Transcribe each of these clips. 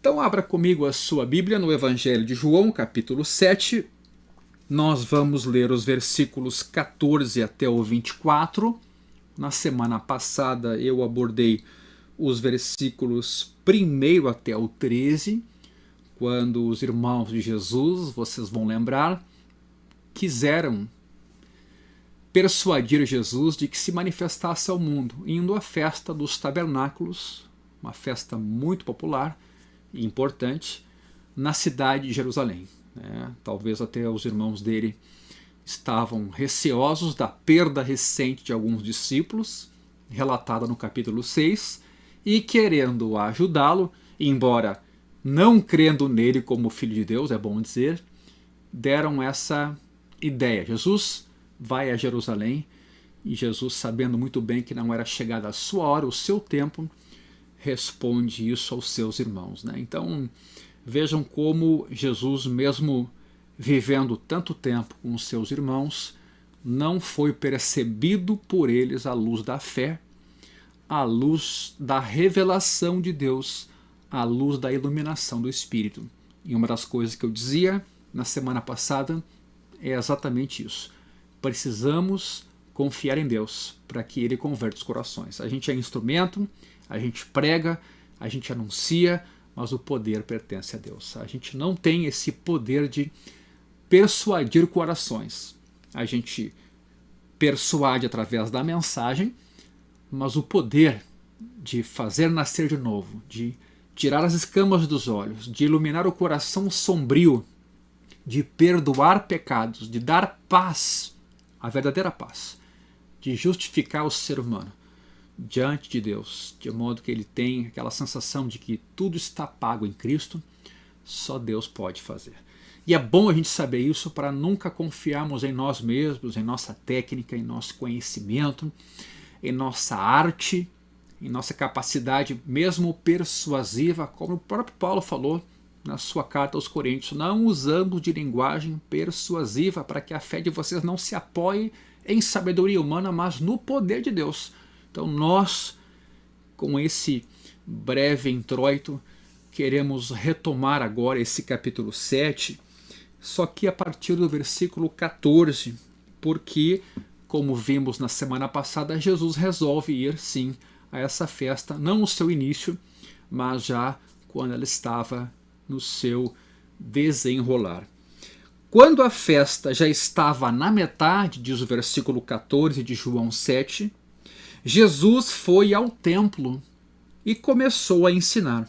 Então abra comigo a sua Bíblia no Evangelho de João, capítulo 7. Nós vamos ler os versículos 14 até o 24. Na semana passada eu abordei os versículos 1 até o 13, quando os irmãos de Jesus, vocês vão lembrar, quiseram persuadir Jesus de que se manifestasse ao mundo, indo à festa dos tabernáculos, uma festa muito popular e importante, na cidade de Jerusalém. Talvez até os irmãos dele estavam receosos da perda recente de alguns discípulos, relatada no capítulo 6, e querendo ajudá-lo, embora não crendo nele como filho de Deus, é bom dizer, deram essa ideia. Jesus vai a Jerusalém, e Jesus, sabendo muito bem que não era chegada a sua hora, o seu tempo, responde isso aos seus irmãos. Então, vejam como Jesus, mesmo vivendo tanto tempo com os seus irmãos, não foi percebido por eles à luz da fé, à luz da revelação de Deus, à luz da iluminação do Espírito. E uma das coisas que eu dizia na semana passada é exatamente isso. Precisamos confiar em Deus para que Ele converta os corações. A gente é instrumento, a gente prega, a gente anuncia, mas o poder pertence a Deus. A gente não tem esse poder de persuadir corações. A gente persuade através da mensagem, mas o poder de fazer nascer de novo, de tirar as escamas dos olhos, de iluminar o coração sombrio, de perdoar pecados, de dar paz, a verdadeira paz, de justificar o ser humano diante de Deus, de modo que ele tem aquela sensação de que tudo está pago em Cristo, só Deus pode fazer. E é bom a gente saber isso para nunca confiarmos em nós mesmos, em nossa técnica, em nosso conhecimento, em nossa arte, em nossa capacidade mesmo persuasiva, como o próprio Paulo falou na sua carta aos Coríntios. Não usamos de linguagem persuasiva para que a fé de vocês não se apoie em sabedoria humana, mas no poder de Deus. Então nós, com esse breve introito, queremos retomar agora esse capítulo 7, só que a partir do versículo 14, porque, como vimos na semana passada, Jesus resolve ir sim a essa festa, não no seu início, mas já quando ela estava no seu desenrolar. Quando a festa já estava na metade, diz o versículo 14 de João 7, Jesus foi ao templo e começou a ensinar.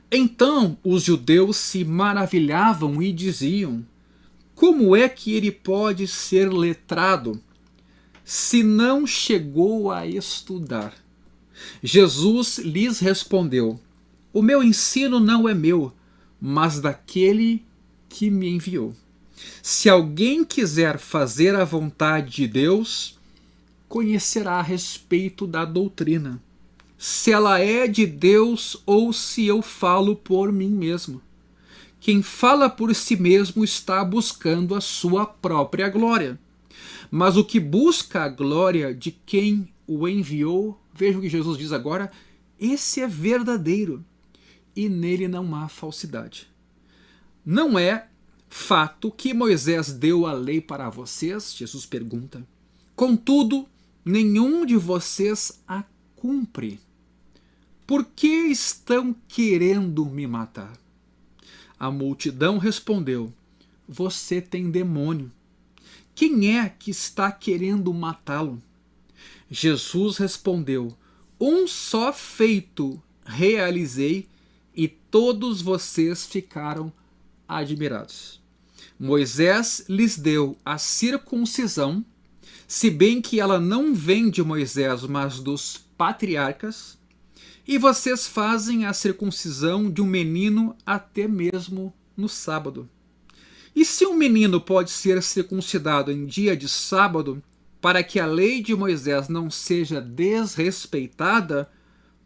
Então os judeus se maravilhavam e diziam: como é que ele pode ser letrado se não chegou a estudar? Jesus lhes respondeu: o meu ensino não é meu, mas daquele que me enviou. Se alguém quiser fazer a vontade de Deus, conhecerá a respeito da doutrina, se ela é de Deus ou se eu falo por mim mesmo. Quem fala por si mesmo está buscando a sua própria glória. Mas o que busca a glória de quem o enviou, veja o que Jesus diz agora, esse é verdadeiro, e nele não há falsidade. Não é fato que Moisés deu a lei para vocês? Jesus pergunta. Contudo, nenhum de vocês a cumpre. Por que estão querendo me matar? A multidão respondeu: você tem demônio. Quem é que está querendo matá-lo? Jesus respondeu: um só feito realizei e todos vocês ficaram admirados. Moisés lhes deu a circuncisão, se bem que ela não vem de Moisés, mas dos patriarcas, e vocês fazem a circuncisão de um menino até mesmo no sábado. E se um menino pode ser circuncidado em dia de sábado, para que a lei de Moisés não seja desrespeitada,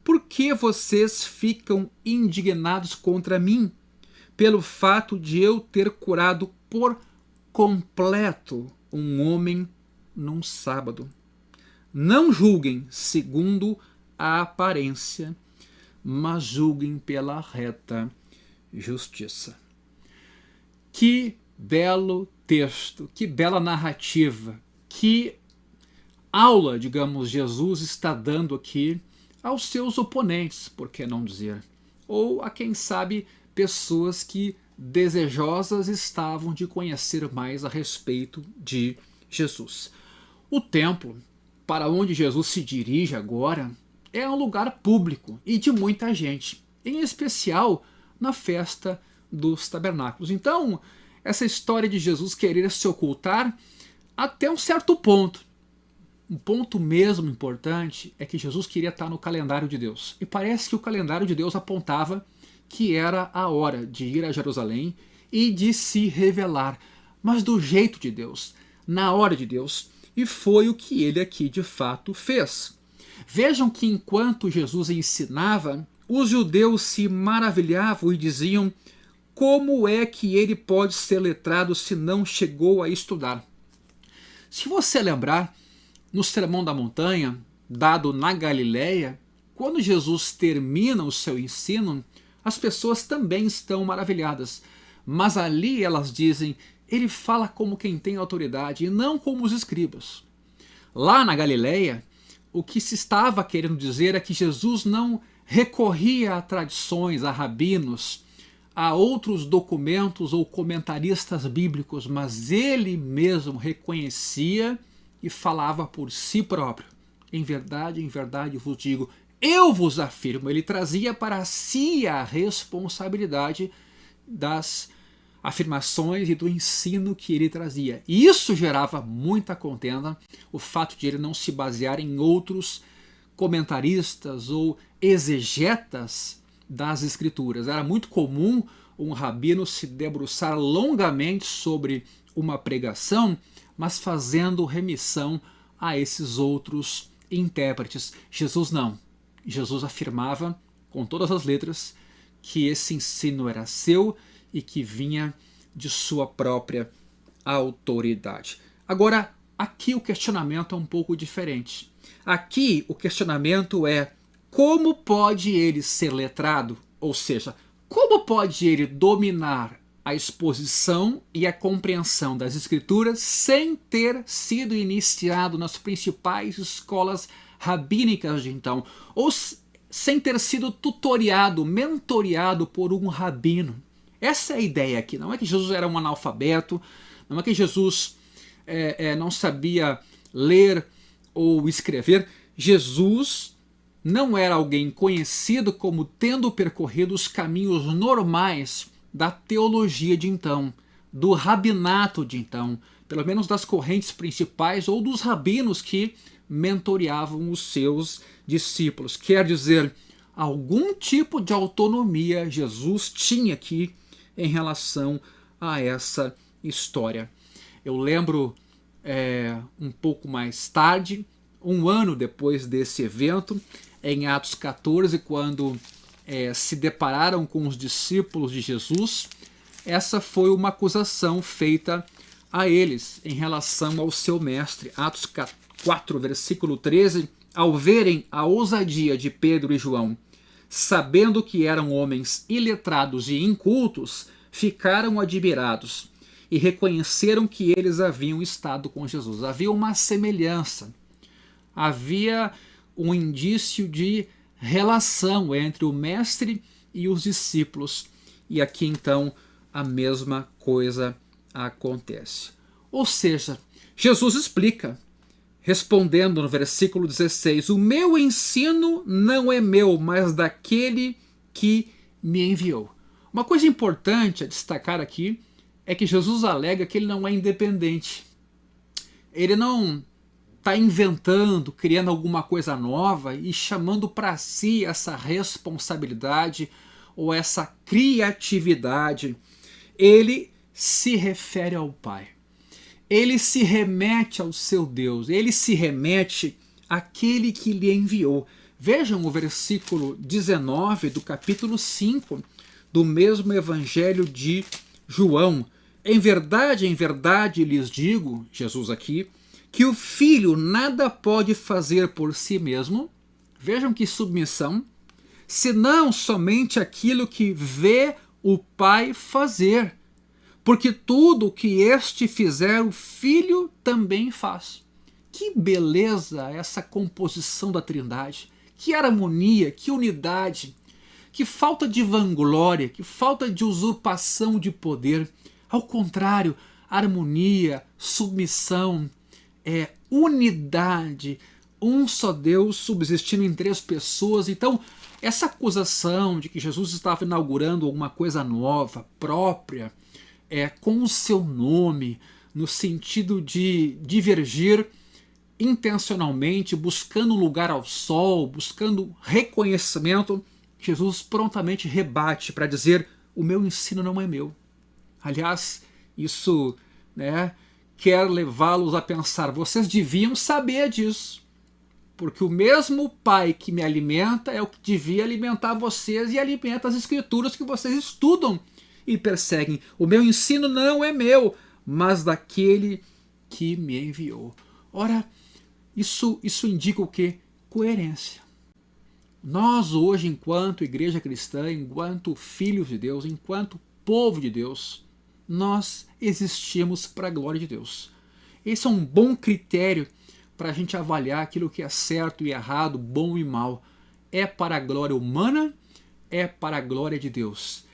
por que vocês ficam indignados contra mim, pelo fato de eu ter curado por completo um homem num sábado? Não julguem segundo a aparência, mas julguem pela reta justiça. Que belo texto, que bela narrativa, que aula, digamos, Jesus está dando aqui aos seus oponentes, por que não dizer? Ou a quem sabe pessoas que desejosas estavam de conhecer mais a respeito de Jesus. O templo, para onde Jesus se dirige agora, é um lugar público e de muita gente, em especial na festa dos tabernáculos. Então, essa história de Jesus querer se ocultar até um certo ponto. Um ponto mesmo importante é que Jesus queria estar no calendário de Deus. E parece que o calendário de Deus apontava que era a hora de ir a Jerusalém e de se revelar, mas do jeito de Deus, na hora de Deus. E foi o que ele aqui de fato fez. Vejam que enquanto Jesus ensinava, os judeus se maravilhavam e diziam: como é que ele pode ser letrado se não chegou a estudar? Se você lembrar, no Sermão da Montanha, dado na Galileia, quando Jesus termina o seu ensino, as pessoas também estão maravilhadas. Mas ali elas dizem: ele fala como quem tem autoridade e não como os escribas. Lá na Galileia, o que se estava querendo dizer é que Jesus não recorria a tradições, a rabinos, a outros documentos ou comentaristas bíblicos, mas ele mesmo reconhecia e falava por si próprio. Em verdade vos digo, eu vos afirmo. Ele trazia para si a responsabilidade das afirmações e do ensino que ele trazia. E isso gerava muita contenda, o fato de ele não se basear em outros comentaristas ou exegetas das escrituras. Era muito comum um rabino se debruçar longamente sobre uma pregação, mas fazendo remissão a esses outros intérpretes. Jesus não. Jesus afirmava com todas as letras que esse ensino era seu e que vinha de sua própria autoridade. Agora, aqui o questionamento é um pouco diferente. Aqui o questionamento é: como pode ele ser letrado? Ou seja, como pode ele dominar a exposição e a compreensão das escrituras sem ter sido iniciado nas principais escolas rabínicas de então, ou sem ter sido tutoriado, mentoreado por um rabino? Essa é a ideia aqui. Não é que Jesus era um analfabeto, não é que Jesus não sabia ler ou escrever. Jesus não era alguém conhecido como tendo percorrido os caminhos normais da teologia de então, do rabinato de então, pelo menos das correntes principais ou dos rabinos que mentoreavam os seus discípulos. Quer dizer, algum tipo de autonomia Jesus tinha aqui em relação a essa história. Eu lembro um pouco mais tarde, um ano depois desse evento, em Atos 14, quando se depararam com os discípulos de Jesus, essa foi uma acusação feita a eles em relação ao seu mestre. Atos 4, versículo 13, ao verem a ousadia de Pedro e João, sabendo que eram homens iletrados e incultos, ficaram admirados e reconheceram que eles haviam estado com Jesus. Havia uma semelhança, havia um indício de relação entre o mestre e os discípulos. E aqui então a mesma coisa acontece. Ou seja, Jesus explica, respondendo no versículo 16: o meu ensino não é meu, mas daquele que me enviou. Uma coisa importante a destacar aqui é que Jesus alega que ele não é independente. Ele não está inventando, criando alguma coisa nova e chamando para si essa responsabilidade ou essa criatividade. Ele se refere ao Pai. Ele se remete ao seu Deus. Ele se remete àquele que lhe enviou. Vejam o versículo 19 do capítulo 5 do mesmo evangelho de João. Em verdade lhes digo, Jesus aqui, que o Filho nada pode fazer por si mesmo, vejam que submissão, senão somente aquilo que vê o Pai fazer. Porque tudo o que este fizer, o Filho também faz. Que beleza essa composição da Trindade. Que harmonia, que unidade. Que falta de vanglória, que falta de usurpação de poder. Ao contrário, harmonia, submissão, unidade, um só Deus subsistindo em três pessoas. Então, essa acusação de que Jesus estava inaugurando alguma coisa nova, própria, com o seu nome, no sentido de divergir intencionalmente, buscando um lugar ao sol, buscando reconhecimento, Jesus prontamente rebate para dizer: o meu ensino não é meu. Aliás, isso quer levá-los a pensar: vocês deviam saber disso, porque o mesmo Pai que me alimenta é o que devia alimentar vocês e alimenta as escrituras que vocês estudam e perseguem. O meu ensino não é meu, mas daquele que me enviou. Ora, isso indica o quê? Coerência. Nós hoje, enquanto igreja cristã, enquanto filhos de Deus, enquanto povo de Deus, nós existimos para a glória de Deus. Esse é um bom critério para a gente avaliar aquilo que é certo e errado, bom e mal. É para a glória humana, é para a glória de Deus.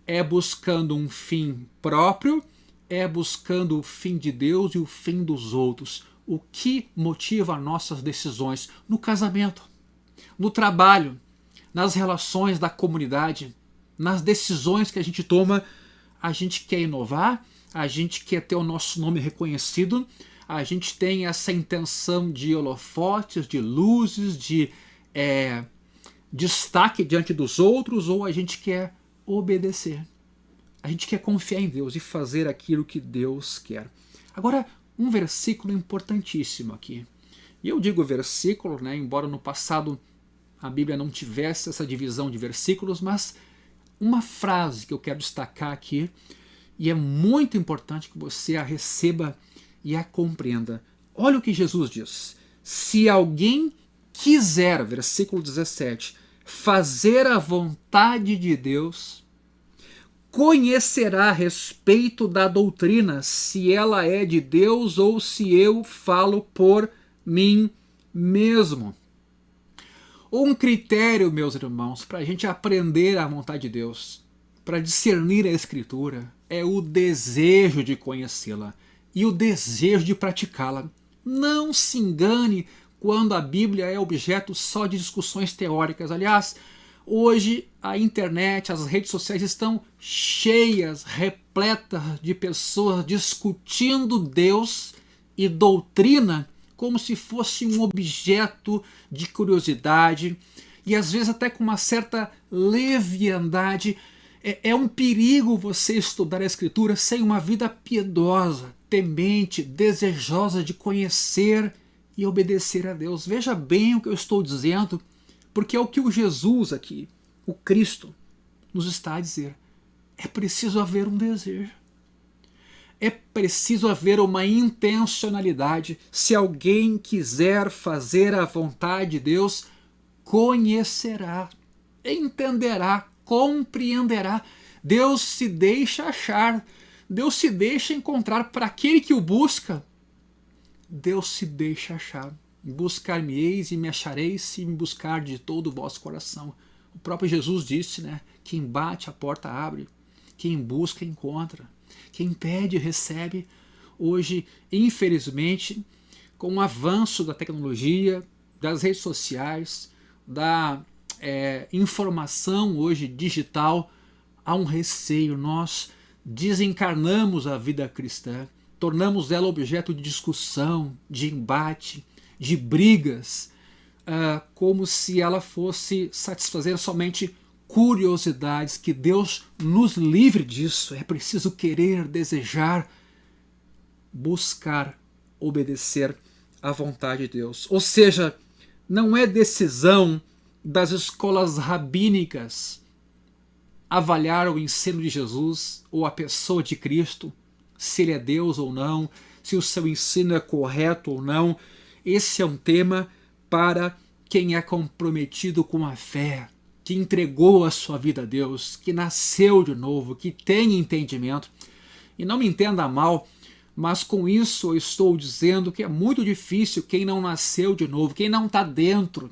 É buscando um fim próprio, é buscando o fim de Deus e o fim dos outros. O que motiva nossas decisões no casamento, no trabalho, nas relações da comunidade, nas decisões que a gente toma. A gente quer inovar, a gente quer ter o nosso nome reconhecido, a gente tem essa intenção de holofotes, de luzes, de destaque diante dos outros, ou a gente quer obedecer. A gente quer confiar em Deus e fazer aquilo que Deus quer. Agora, um versículo importantíssimo aqui. E eu digo versículo, embora no passado a Bíblia não tivesse essa divisão de versículos, mas uma frase que eu quero destacar aqui, e é muito importante que você a receba e a compreenda. Olha o que Jesus diz: se alguém quiser, versículo 17, fazer a vontade de Deus, conhecerá a respeito da doutrina, se ela é de Deus ou se eu falo por mim mesmo. Um critério, meus irmãos, para a gente aprender a vontade de Deus, para discernir a Escritura, é o desejo de conhecê-la e o desejo de praticá-la. Não se engane quando a Bíblia é objeto só de discussões teóricas. Aliás, hoje a internet, as redes sociais estão cheias, repletas de pessoas discutindo Deus e doutrina como se fosse um objeto de curiosidade e às vezes até com uma certa leviandade. É um perigo você estudar a Escritura sem uma vida piedosa, temente, desejosa de conhecer e obedecer a Deus. Veja bem o que eu estou dizendo, porque é o que o Jesus aqui, o Cristo, nos está a dizer. É preciso haver um desejo. É preciso haver uma intencionalidade. Se alguém quiser fazer a vontade de Deus, conhecerá, entenderá, compreenderá. Deus se deixa achar, Deus se deixa encontrar. Para aquele que o busca, Deus se deixa achar. Buscar-me-eis e me achareis se me buscar de todo o vosso coração. O próprio Jesus disse, quem bate a porta abre, quem busca encontra, quem pede recebe. Hoje, infelizmente, com o avanço da tecnologia, das redes sociais, da informação hoje digital, há um receio. Nós desencarnamos a vida cristã, tornamos ela objeto de discussão, de embate, de brigas, como se ela fosse satisfazer somente curiosidades. Que Deus nos livre disso. É preciso querer, desejar, buscar, obedecer à vontade de Deus. Ou seja, não é decisão das escolas rabínicas avaliar o ensino de Jesus ou a pessoa de Cristo, se ele é Deus ou não, se o seu ensino é correto ou não. Esse é um tema para quem é comprometido com a fé, que entregou a sua vida a Deus, que nasceu de novo, que tem entendimento. E não me entenda mal, mas com isso eu estou dizendo que é muito difícil quem não nasceu de novo, quem não está dentro,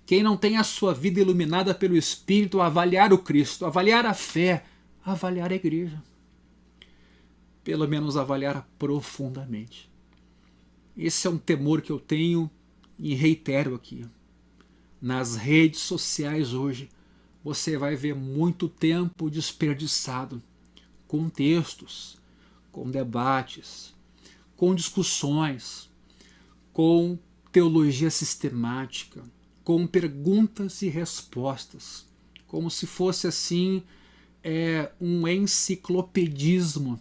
quem não tem a sua vida iluminada pelo Espírito, avaliar o Cristo, avaliar a fé, avaliar a igreja. Pelo menos avaliar profundamente. Esse é um temor que eu tenho e reitero aqui. Nas redes sociais hoje, você vai ver muito tempo desperdiçado com textos, com debates, com discussões, com teologia sistemática, com perguntas e respostas, como se fosse assim um enciclopedismo,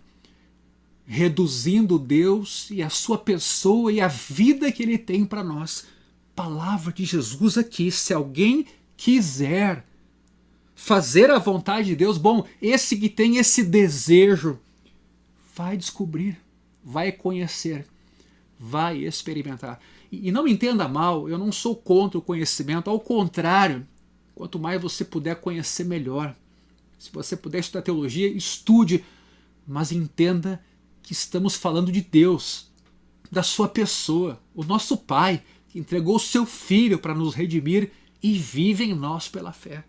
reduzindo Deus e a sua pessoa e a vida que ele tem para nós. Palavra de Jesus aqui, se alguém quiser fazer a vontade de Deus, bom, esse que tem esse desejo, vai descobrir, vai conhecer, vai experimentar. E não me entenda mal, eu não sou contra o conhecimento, ao contrário, quanto mais você puder conhecer, melhor. Se você puder estudar teologia, estude, mas entenda que estamos falando de Deus, da sua pessoa, o nosso Pai, que entregou o seu Filho para nos redimir e vive em nós pela fé.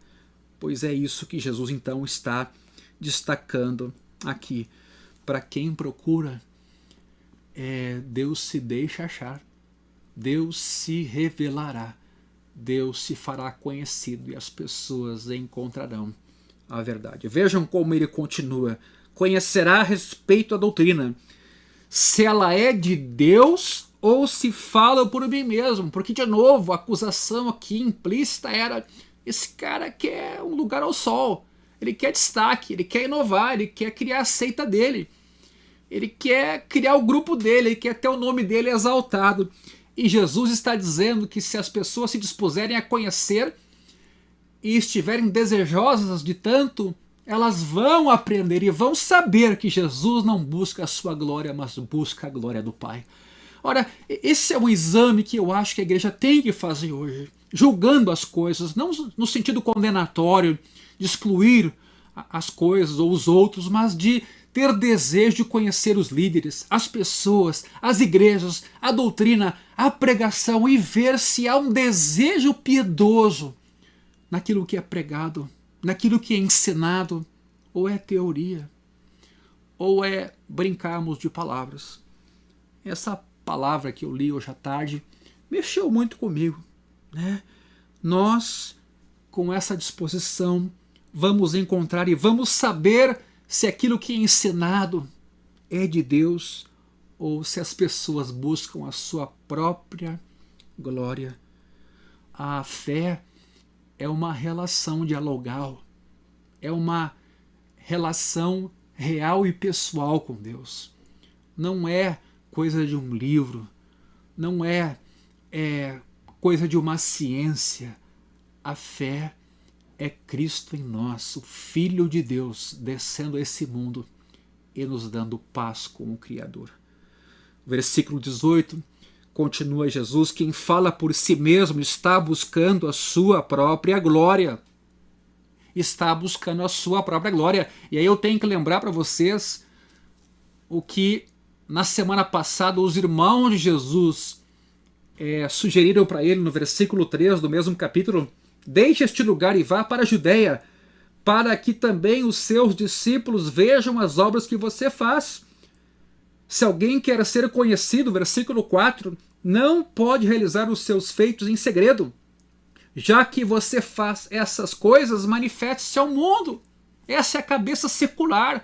Pois é isso que Jesus então está destacando aqui. Para quem procura, Deus se deixa achar, Deus se revelará, Deus se fará conhecido e as pessoas encontrarão a verdade. Vejam como ele continua. Conhecerá a respeito da doutrina, se ela é de Deus ou se fala por mim mesmo. Porque, de novo, a acusação aqui implícita era: esse cara quer um lugar ao sol, ele quer destaque, ele quer inovar, ele quer criar a seita dele, ele quer criar o grupo dele, ele quer ter o nome dele exaltado. E Jesus está dizendo que se as pessoas se dispuserem a conhecer e estiverem desejosas de tanto, elas vão aprender e vão saber que Jesus não busca a sua glória, mas busca a glória do Pai. Ora, esse é um exame que eu acho que a igreja tem que fazer hoje, julgando as coisas, não no sentido condenatório, de excluir as coisas ou os outros, mas de ter desejo de conhecer os líderes, as pessoas, as igrejas, a doutrina, a pregação e ver se há um desejo piedoso naquilo que é pregado, naquilo que é ensinado, ou é teoria, ou é brincarmos de palavras. Essa palavra que eu li hoje à tarde mexeu muito comigo, né? Nós, com essa disposição, vamos encontrar e vamos saber se aquilo que é ensinado é de Deus ou se as pessoas buscam a sua própria glória. A fé é uma relação dialogal, é uma relação real e pessoal com Deus. Não é coisa de um livro, não é coisa de uma ciência. A fé é Cristo em nós, o Filho de Deus, descendo a esse mundo e nos dando paz com o Criador. Versículo 18, continua Jesus: quem fala por si mesmo está buscando a sua própria glória. Está buscando a sua própria glória. E aí eu tenho que lembrar para vocês o que na semana passada os irmãos de Jesus sugeriram para ele no versículo 3 do mesmo capítulo: deixe este lugar e vá para a Judeia, para que também os seus discípulos vejam as obras que você faz. Se alguém quer ser conhecido, versículo 4, não pode realizar os seus feitos em segredo. Já que você faz essas coisas, manifeste-se ao mundo. Essa é a cabeça secular.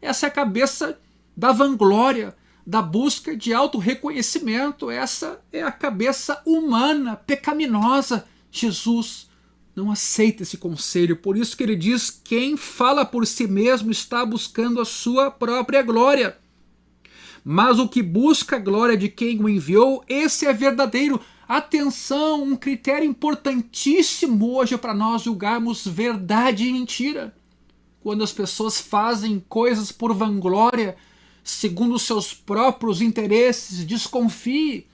Essa é a cabeça da vanglória, da busca de autorreconhecimento. Essa é a cabeça humana, pecaminosa. Jesus não aceita esse conselho, por isso que ele diz: quem fala por si mesmo está buscando a sua própria glória. Mas o que busca a glória de quem o enviou, esse é verdadeiro. Atenção, um critério importantíssimo hoje para nós julgarmos verdade e mentira. Quando as pessoas fazem coisas por vanglória, segundo os seus próprios interesses, desconfie.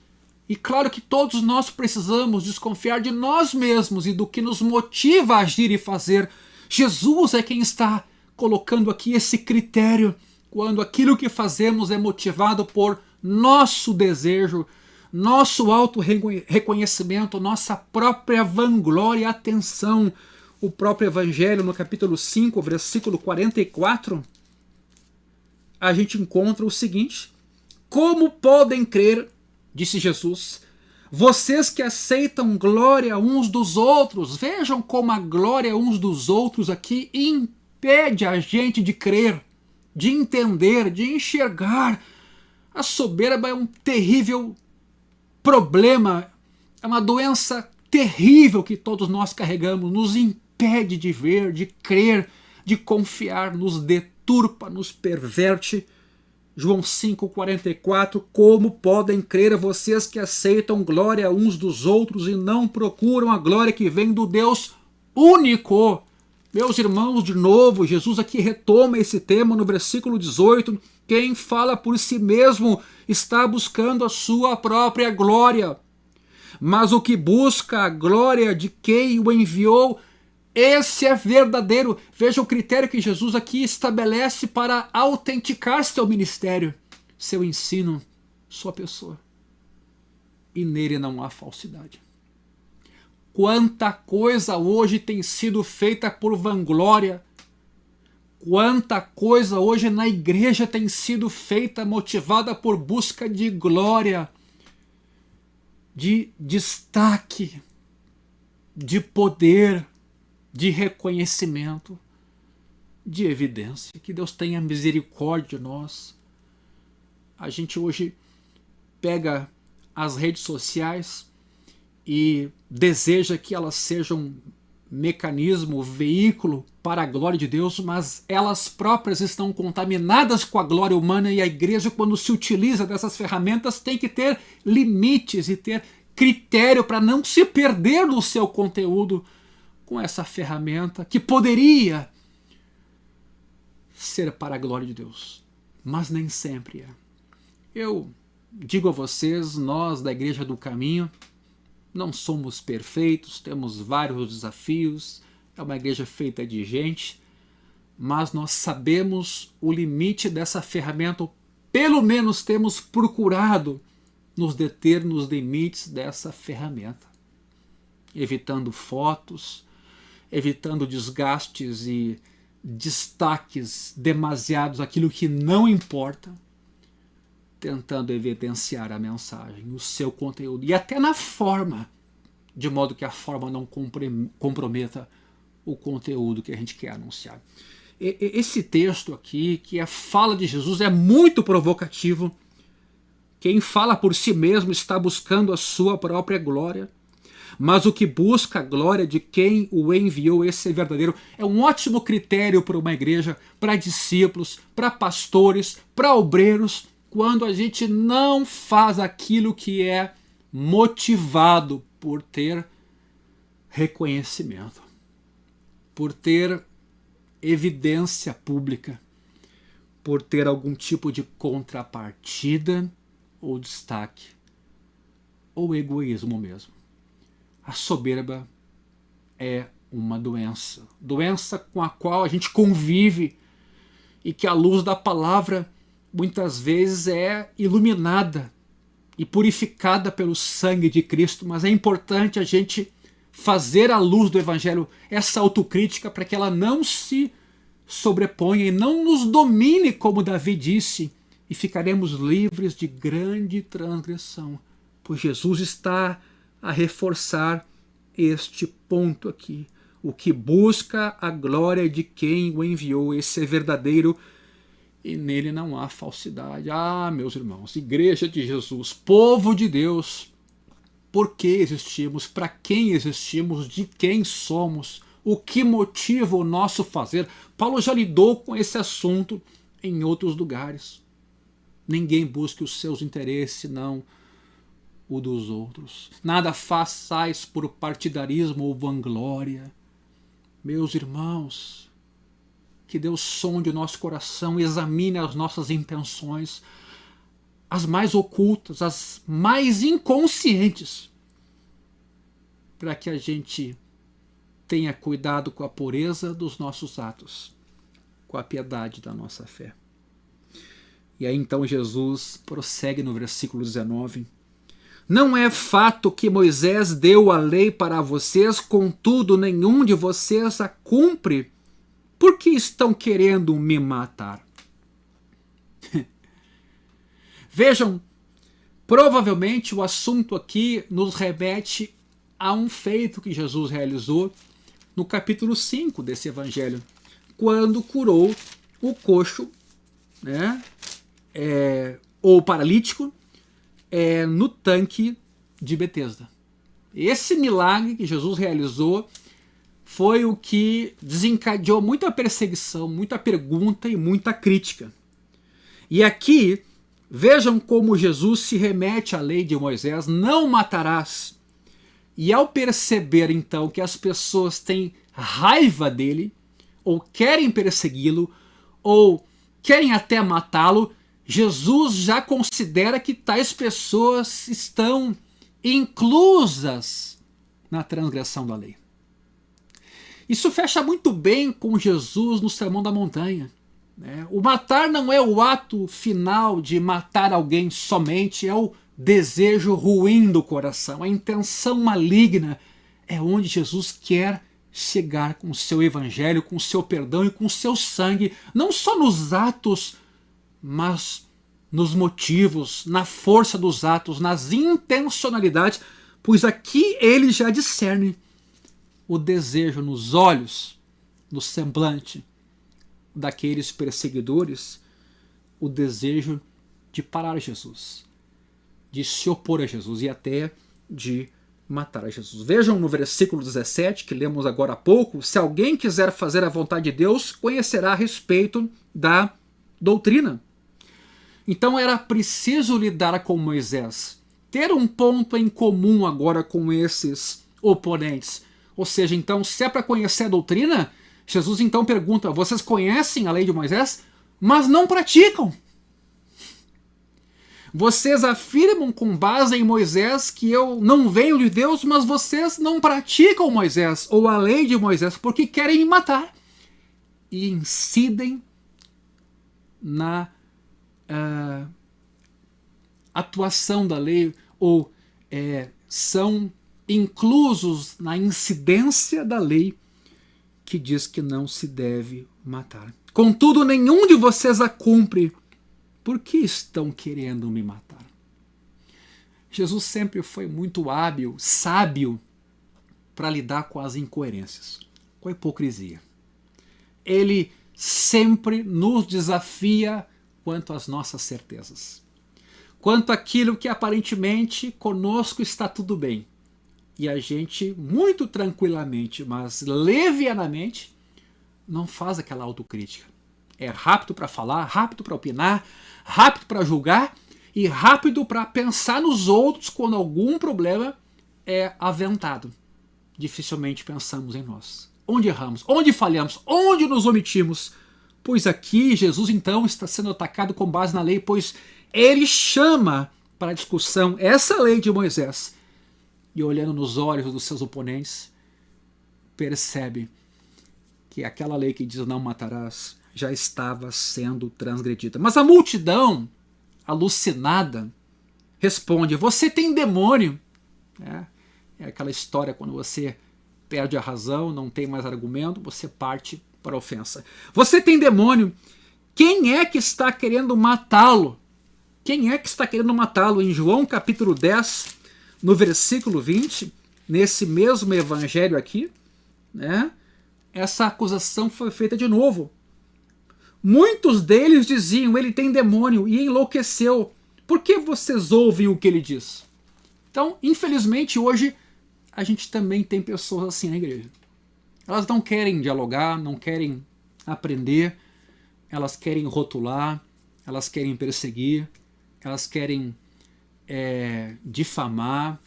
E claro que todos nós precisamos desconfiar de nós mesmos e do que nos motiva a agir e fazer. Jesus é quem está colocando aqui esse critério, quando aquilo que fazemos é motivado por nosso desejo, nosso auto-reconhecimento, nossa própria vanglória e atenção. O próprio Evangelho, no capítulo 5, versículo 44, a gente encontra o seguinte: como podem crer, disse Jesus, vocês que aceitam glória uns dos outros? Vejam como a glória uns dos outros aqui impede a gente de crer, de entender, de enxergar. A soberba é um terrível problema, é uma doença terrível que todos nós carregamos, nos impede de ver, de crer, de confiar, nos deturpa, nos perverte. João 5,44, como podem crer vocês que aceitam glória uns dos outros e não procuram a glória que vem do Deus único? Meus irmãos, de novo, Jesus aqui retoma esse tema no versículo 18, quem fala por si mesmo está buscando a sua própria glória, mas o que busca a glória de quem o enviou, esse é verdadeiro. Veja o critério que Jesus aqui estabelece para autenticar seu ministério, seu ensino, sua pessoa. E nele não há falsidade. Quanta coisa hoje tem sido feita por vanglória, quanta coisa hoje na igreja tem sido feita motivada por busca de glória, de destaque, de poder, de reconhecimento, de evidência. Que Deus tenha misericórdia de nós. A gente hoje pega as redes sociais e deseja que elas sejam mecanismo, veículo para a glória de Deus, mas elas próprias estão contaminadas com a glória humana, e a igreja, quando se utiliza dessas ferramentas, tem que ter limites e ter critério para não se perder no seu conteúdo com essa ferramenta que poderia ser para a glória de Deus, mas nem sempre é. Eu digo a vocês, nós da Igreja do Caminho não somos perfeitos, temos vários desafios, é uma igreja feita de gente, mas nós sabemos o limite dessa ferramenta, pelo menos temos procurado nos deter nos limites dessa ferramenta, evitando fotos, evitando desgastes e destaques demasiados, aquilo que não importa, tentando evidenciar a mensagem, o seu conteúdo, e até na forma, de modo que a forma não comprometa o conteúdo que a gente quer anunciar. Esse texto aqui, que é a fala de Jesus, é muito provocativo. Quem fala por si mesmo está buscando a sua própria glória, mas o que busca a glória de quem o enviou, esse é verdadeiro. É um ótimo critério para uma igreja, para discípulos, para pastores, para obreiros, quando a gente não faz aquilo que é motivado por ter reconhecimento, por ter evidência pública, por ter algum tipo de contrapartida ou destaque, ou egoísmo mesmo. A soberba é uma doença com a qual a gente convive e que a luz da palavra muitas vezes é iluminada e purificada pelo sangue de Cristo, mas é importante a gente fazer à luz do Evangelho essa autocrítica para que ela não se sobreponha e não nos domine, como Davi disse, e ficaremos livres de grande transgressão, pois Jesus está a reforçar este ponto aqui. O que busca a glória de quem o enviou, esse é verdadeiro, e nele não há falsidade. Ah, meus irmãos, Igreja de Jesus, povo de Deus, por que existimos? Para quem existimos? De quem somos? O que motiva o nosso fazer? Paulo já lidou com esse assunto em outros lugares. Ninguém busca os seus interesses, senão o dos outros. Nada façais por partidarismo ou vanglória. Meus irmãos, que Deus sonde o nosso coração, examine as nossas intenções. as mais ocultas, as mais inconscientes, para que a gente tenha cuidado com a pureza dos nossos atos, com a piedade da nossa fé. E aí então Jesus prossegue no versículo 19. Não é fato que Moisés deu a lei para vocês, contudo nenhum de vocês a cumpre. Por que estão querendo me matar? Vejam, provavelmente o assunto aqui nos remete a um feito que Jesus realizou no capítulo 5 desse evangelho, quando curou o coxo, né, ou paralítico, no tanque de Betesda. Esse milagre que Jesus realizou foi o que desencadeou muita perseguição, muita pergunta e muita crítica. E aqui, vejam como Jesus se remete à lei de Moisés, não matarás. E ao perceber então que as pessoas têm raiva dele, ou querem persegui-lo, ou querem até matá-lo, Jesus já considera que tais pessoas estão inclusas na transgressão da lei. Isso fecha muito bem com Jesus no Sermão da Montanha. O matar não é o ato final de matar alguém somente, é o desejo ruim do coração, a intenção maligna. É onde Jesus quer chegar com o seu evangelho, com o seu perdão e com o seu sangue, não só nos atos, mas nos motivos, na força dos atos, nas intencionalidades, pois aqui ele já discerne o desejo nos olhos, no semblante daqueles perseguidores, o desejo de parar Jesus, de se opor a Jesus e até de matar a Jesus. Vejam no versículo 17, que lemos agora há pouco, se alguém quiser fazer a vontade de Deus, conhecerá a respeito da doutrina. Então era preciso lidar com Moisés, ter um ponto em comum agora com esses oponentes. Ou seja, então, se é para conhecer a doutrina, Jesus então pergunta, vocês conhecem a lei de Moisés, mas não praticam. Vocês afirmam com base em Moisés que eu não venho de Deus, mas vocês não praticam Moisés ou a lei de Moisés porque querem me matar. E incidem na atuação da lei, ou são inclusos na incidência da lei que diz que não se deve matar. Contudo, nenhum de vocês a cumpre. Por que estão querendo me matar? Jesus sempre foi muito hábil, sábio, para lidar com as incoerências, com a hipocrisia. Ele sempre nos desafia quanto às nossas certezas, quanto àquilo que aparentemente conosco está tudo bem. E a gente, muito tranquilamente, mas levianamente, não faz aquela autocrítica. É rápido para falar, rápido para opinar, rápido para julgar e rápido para pensar nos outros quando algum problema é aventado. Dificilmente pensamos em nós. Onde erramos? Onde falhamos? Onde nos omitimos? Pois aqui Jesus então está sendo atacado com base na lei, pois ele chama para a discussão essa lei de Moisés. E olhando nos olhos dos seus oponentes, percebe que aquela lei que diz não matarás já estava sendo transgredida. Mas a multidão, alucinada, responde, você tem demônio. É aquela história quando você perde a razão, não tem mais argumento, você parte para a ofensa. Você tem demônio. Quem é que está querendo matá-lo? Quem é que está querendo matá-lo? Em João capítulo 10, no versículo 20, nesse mesmo evangelho aqui, essa acusação foi feita de novo. Muitos deles diziam, ele tem demônio e enlouqueceu. Por que vocês ouvem o que ele diz? Então, infelizmente, hoje, a gente também tem pessoas assim na igreja. Elas não querem dialogar, não querem aprender, elas querem rotular, elas querem perseguir, elas querem difamar.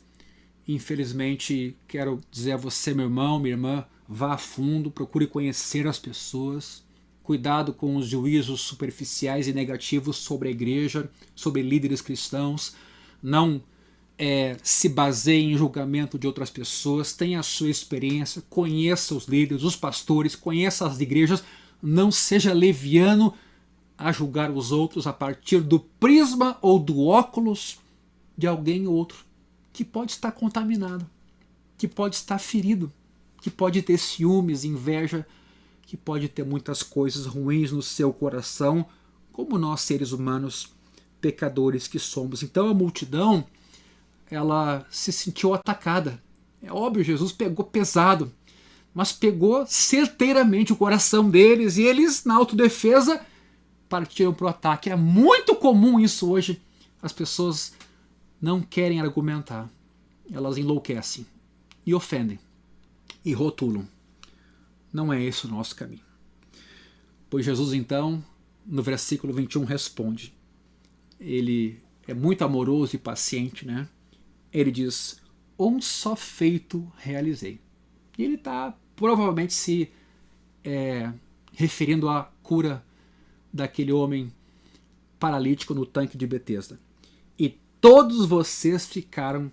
Infelizmente, quero dizer a você, meu irmão, minha irmã, vá a fundo, procure conhecer as pessoas, cuidado com os juízos superficiais e negativos sobre a igreja, sobre líderes cristãos, não se baseie em julgamento de outras pessoas, tenha a sua experiência, conheça os líderes, os pastores, conheça as igrejas, não seja leviano a julgar os outros a partir do prisma ou do óculos de alguém ou outro que pode estar contaminado, que pode estar ferido, que pode ter ciúmes, inveja, que pode ter muitas coisas ruins no seu coração, como nós seres humanos pecadores que somos. Então a multidão, ela se sentiu atacada. É óbvio, Jesus pegou pesado, mas pegou certeiramente o coração deles e eles, na autodefesa, partiram para o ataque. É muito comum isso hoje. As pessoas não querem argumentar. Elas enlouquecem e ofendem e rotulam. Não é esse o nosso caminho. Pois Jesus, então, no versículo 21, responde. Ele é muito amoroso e paciente, né? Ele diz, um só feito realizei. E ele está provavelmente se referindo à cura daquele homem paralítico no tanque de Betesda. E todos vocês ficaram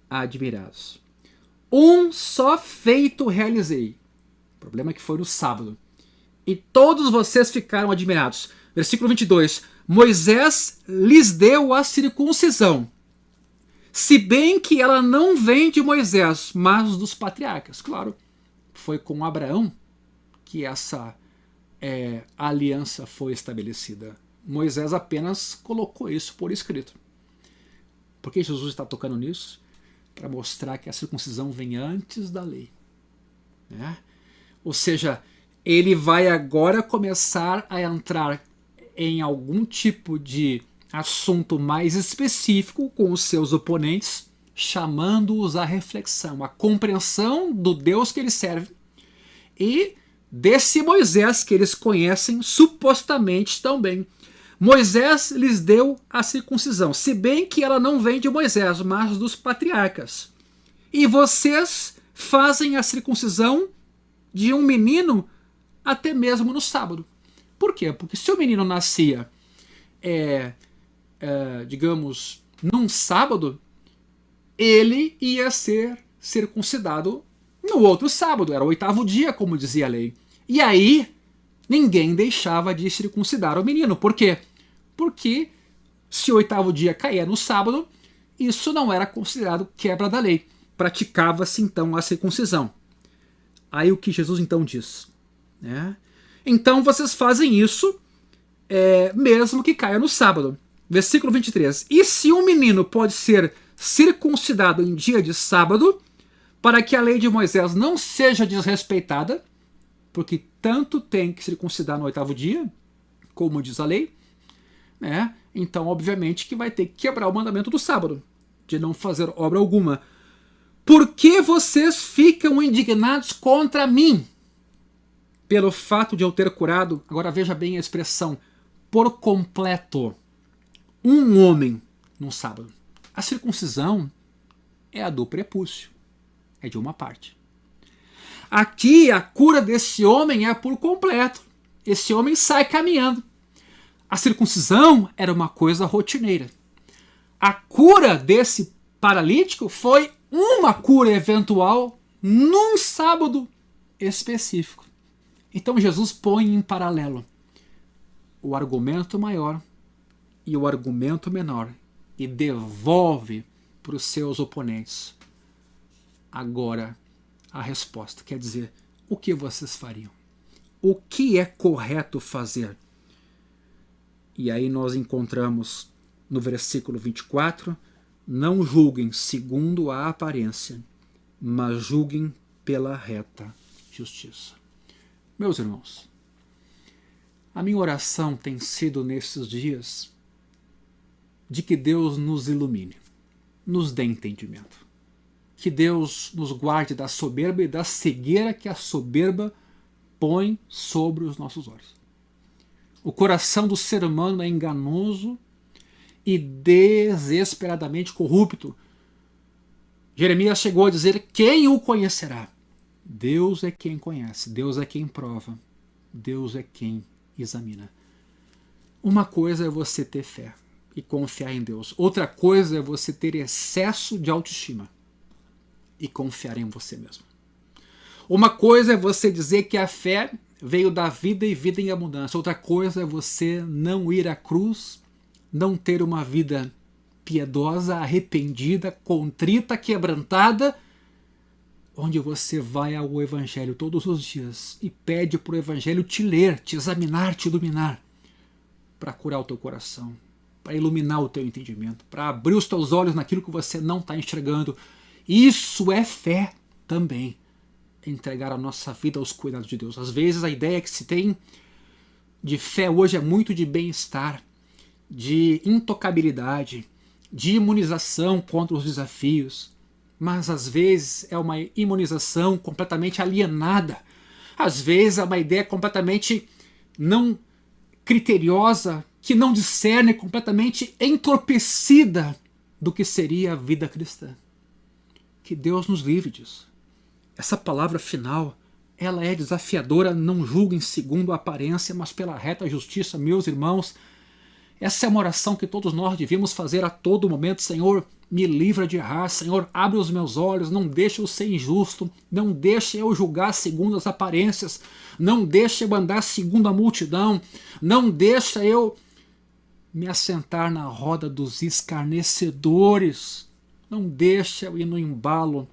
admirados. Um só feito realizei. O problema é que foi no sábado. E todos vocês ficaram admirados. Versículo 22. Moisés lhes deu a circuncisão, se bem que ela não vem de Moisés, mas dos patriarcas. Claro, foi com Abraão que essa aliança foi estabelecida. Moisés apenas colocou isso por escrito. Por que Jesus está tocando nisso? Para mostrar que a circuncisão vem antes da lei. Né? Ou seja, ele vai agora começar a entrar em algum tipo de assunto mais específico com os seus oponentes, chamando-os à reflexão, à compreensão do Deus que eles servem e desse Moisés que eles conhecem supostamente tão bem. Moisés lhes deu a circuncisão, se bem que ela não vem de Moisés, mas dos patriarcas. E vocês fazem a circuncisão de um menino até mesmo no sábado. Por quê? Porque se o menino nascia, digamos, num sábado, ele ia ser circuncidado no outro sábado, era o 8º dia, como dizia a lei. E aí, ninguém deixava de circuncidar o menino. Por quê? Porque se o 8º dia caía no sábado, isso não era considerado quebra da lei. Praticava-se então a circuncisão. Aí o que Jesus então diz? Então vocês fazem isso mesmo que caia no sábado. Versículo 23. E se um menino pode ser circuncidado em dia de sábado, para que a lei de Moisés não seja desrespeitada, porque tanto tem que circuncidar no 8º dia, como diz a lei, né? Então obviamente que vai ter que quebrar o mandamento do sábado, de não fazer obra alguma. Por que vocês ficam indignados contra mim? Pelo fato de eu ter curado, agora veja bem a expressão, por completo, um homem num sábado. A circuncisão é a do prepúcio, é de uma parte. Aqui a cura desse homem é por completo. Esse homem sai caminhando. A circuncisão era uma coisa rotineira. A cura desse paralítico foi uma cura eventual num sábado específico. Então Jesus põe em paralelo o argumento maior e o argumento menor e devolve para os seus oponentes agora a resposta. Quer dizer, o que vocês fariam? O que é correto fazer? E aí nós encontramos no versículo 24, não julguem segundo a aparência, mas julguem pela reta justiça. Meus irmãos, a minha oração tem sido nesses dias de que Deus nos ilumine, nos dê entendimento. Que Deus nos guarde da soberba e da cegueira que a soberba põe sobre os nossos olhos. O coração do ser humano é enganoso e desesperadamente corrupto. Jeremias chegou a dizer: quem o conhecerá? Deus é quem conhece, Deus é quem prova. Deus é quem examina. Uma coisa é você ter fé e confiar em Deus. Outra coisa é você ter excesso de autoestima e confiar em você mesmo. Uma coisa é você dizer que a fé veio da vida e vida em abundância. Outra coisa é você não ir à cruz, não ter uma vida piedosa, arrependida, contrita, quebrantada, onde você vai ao Evangelho todos os dias e pede para o Evangelho te ler, te examinar, te iluminar, para curar o teu coração, para iluminar o teu entendimento, para abrir os teus olhos naquilo que você não está enxergando. Isso é fé também, entregar a nossa vida aos cuidados de Deus. Às vezes a ideia que se tem de fé hoje é muito de bem-estar, de intocabilidade, de imunização contra os desafios, mas às vezes é uma imunização completamente alienada. Às vezes é uma ideia completamente não criteriosa, que não discerne, completamente entorpecida do que seria a vida cristã. Que Deus nos livre disso. Essa palavra final, ela é desafiadora. Não julguem segundo a aparência, mas pela reta justiça, meus irmãos. Essa é uma oração que todos nós devíamos fazer a todo momento. Senhor, me livra de errar. Senhor, abre os meus olhos. Não deixe eu ser injusto. Não deixe eu julgar segundo as aparências. Não deixe eu andar segundo a multidão. Não deixe eu me assentar na roda dos escarnecedores. Não deixe eu ir no embalo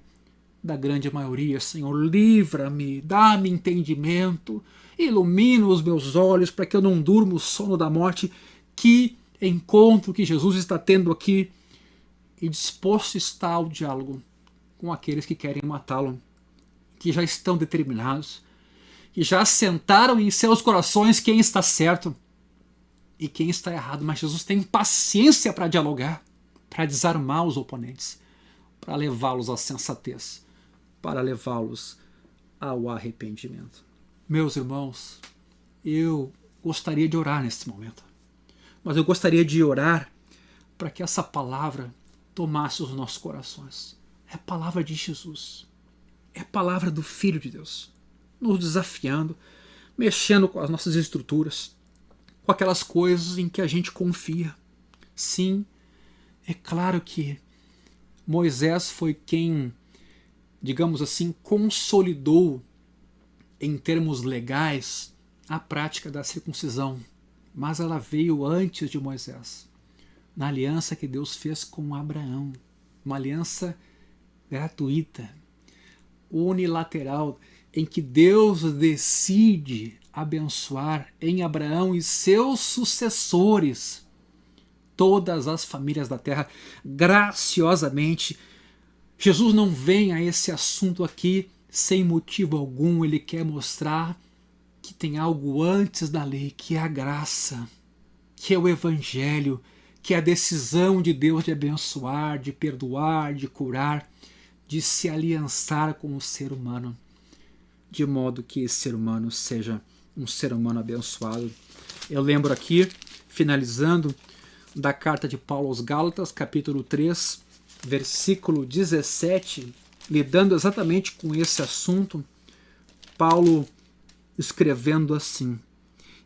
da grande maioria. Senhor, livra-me, dá-me entendimento, ilumina os meus olhos para que eu não durma o sono da morte. Que encontro que Jesus está tendo aqui, e disposto está ao diálogo com aqueles que querem matá-lo, que já estão determinados, que já assentaram em seus corações quem está certo e quem está errado. Mas Jesus tem paciência para dialogar, para desarmar os oponentes, para levá-los à sensatez, para levá-los ao arrependimento. Meus irmãos, eu gostaria de orar neste momento, mas eu gostaria de orar para que essa palavra tomasse os nossos corações. É a palavra de Jesus, é a palavra do Filho de Deus, nos desafiando, mexendo com as nossas estruturas, com aquelas coisas em que a gente confia. Sim, é claro que Moisés foi quem, digamos assim, consolidou em termos legais a prática da circuncisão, mas ela veio antes de Moisés, na aliança que Deus fez com Abraão, uma aliança gratuita, unilateral, em que Deus decide abençoar em Abraão e seus sucessores todas as famílias da terra graciosamente. Jesus não vem a esse assunto aqui sem motivo algum. Ele quer mostrar que tem algo antes da lei, que é a graça, que é o Evangelho, que é a decisão de Deus de abençoar, de perdoar, de curar, de se aliançar com o ser humano, de modo que esse ser humano seja um ser humano abençoado. Eu lembro aqui, finalizando, da carta de Paulo aos Gálatas, capítulo 3, versículo 17, lidando exatamente com esse assunto, Paulo escrevendo assim: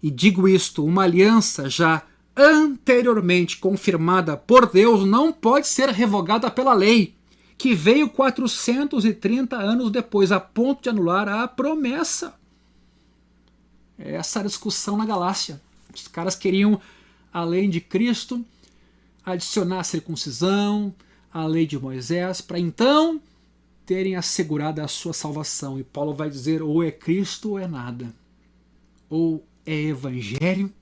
e digo isto, uma aliança já anteriormente confirmada por Deus não pode ser revogada pela lei, que veio 430 anos depois, a ponto de anular a promessa. Essa discussão na Galácia. Os caras queriam, além de Cristo, adicionar a circuncisão, a lei de Moisés, para então terem assegurado a sua salvação. E Paulo vai dizer, ou é Cristo ou é nada. Ou é Evangelho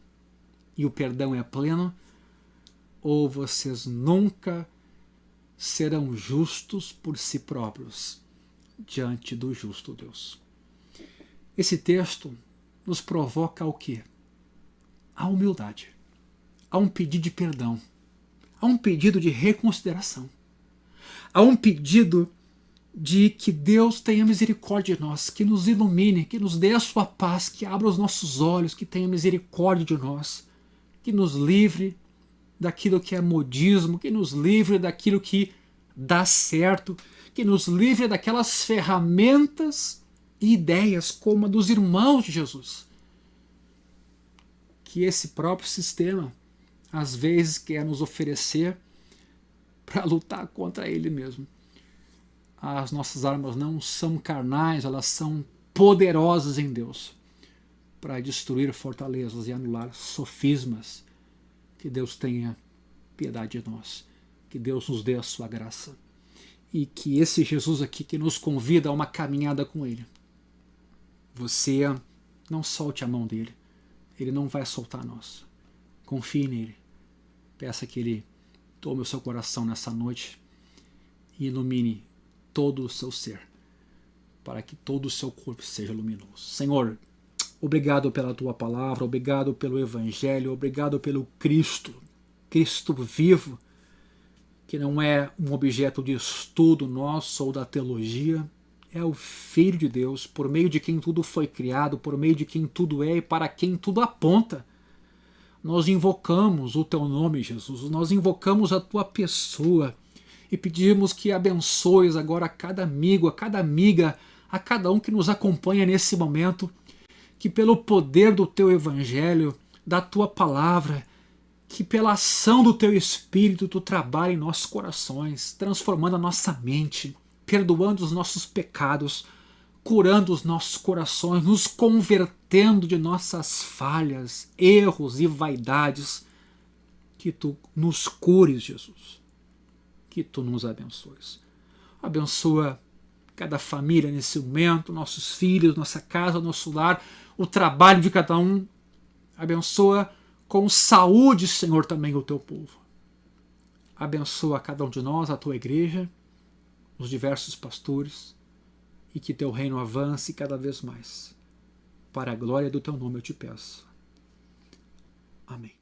e o perdão é pleno, ou vocês nunca serão justos por si próprios diante do justo Deus. Esse texto nos provoca o quê? A humildade, a um pedido de perdão, a um pedido de reconsideração, a um pedido de que Deus tenha misericórdia de nós, que nos ilumine, que nos dê a sua paz, que abra os nossos olhos, que tenha misericórdia de nós, que nos livre daquilo que é modismo, que nos livre daquilo que dá certo, que nos livre daquelas ferramentas e ideias como a dos irmãos de Jesus, que esse próprio sistema às vezes quer nos oferecer para lutar contra ele mesmo. As nossas armas não são carnais, elas são poderosas em Deus para destruir fortalezas e anular sofismas. Que Deus tenha piedade de nós, que Deus nos dê a sua graça e que esse Jesus aqui que nos convida a uma caminhada com Ele, você não solte a mão dele, Ele não vai soltar nós. Confie nele, peça que Ele tome o seu coração nessa noite e ilumine todo o seu ser, para que todo o seu corpo seja luminoso. Senhor, obrigado pela Tua palavra, obrigado pelo Evangelho, obrigado pelo Cristo vivo, que não é um objeto de estudo nosso ou da teologia, é o Filho de Deus, por meio de quem tudo foi criado, por meio de quem tudo é e para quem tudo aponta. Nós invocamos o Teu nome, Jesus, nós invocamos a Tua pessoa e pedimos que abençoes agora a cada amigo, a cada amiga, a cada um que nos acompanha nesse momento, que pelo poder do Teu Evangelho, da Tua palavra, que pela ação do Teu Espírito Tu trabalhe em nossos corações, transformando a nossa mente, perdoando os nossos pecados, curando os nossos corações, nos convertendo de nossas falhas, erros e vaidades. Que Tu nos cures, Jesus. Que Tu nos abençoes. Abençoa cada família nesse momento, nossos filhos, nossa casa, nosso lar, o trabalho de cada um. Abençoa com saúde, Senhor, também o Teu povo. Abençoa cada um de nós, a Tua igreja, os diversos pastores, e que Teu reino avance cada vez mais. Para a glória do Teu nome eu te peço. Amém.